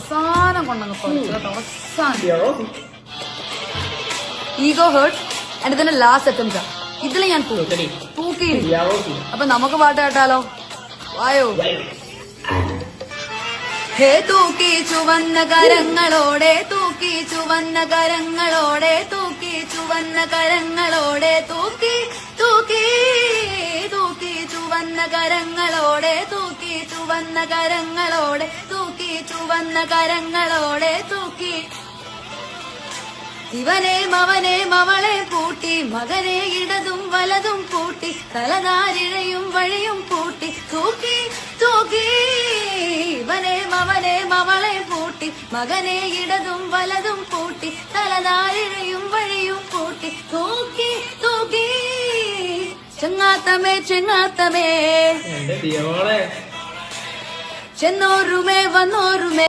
അവസാനം കൊണ്ടങ്ങ് പറിച്ചു കേട്ടോ. അവസാനം ഈഗോ ഹേർട്ട് ആൻഡ് ഇതിന്റെ ലാസ്റ്റ് അറ്റംപ്റ്റാ. ഇതില് ഞാൻ തൂക്കി. അപ്പൊ നമുക്ക് പാട്ട് കേട്ടാലോ? വായോ. ഹേ തൂക്കി ചുവന്ന കരങ്ങളോടെ, തൂക്കി ചുവന്ന കരങ്ങളോടെ, തൂക്കി ചുവന്ന കരങ്ങളോടെ, തൂക്കി തൂക്കി തൂക്കി ചുവന്ന കരങ്ങളോടെ, തൂക്കി ചുവന്ന കരങ്ങളോടെ, തൂക്കി ചുവന്ന കരങ്ങളോടെ, തൂക്കി. ഇവനെ മവനെ മവളെ പൂട്ടി, മകനെ ഇടതും വലതും പൂട്ടി, തലനാരിഴയും വഴിയും പൂട്ടി, തൂക്കി തൂക്കി. ഇവനെ മവനെ മവളെ പൂട്ടി, മകനെ ഇടതും വലതും പൂട്ടി, തലനാരിഴയും വഴിയും പൂട്ടി, തൂക്കി തൂക്കി. ചെങ്ങാത്തമേ ചെങ്ങാത്തമേ, ചെന്നോരുമേ വന്നോരുമേ.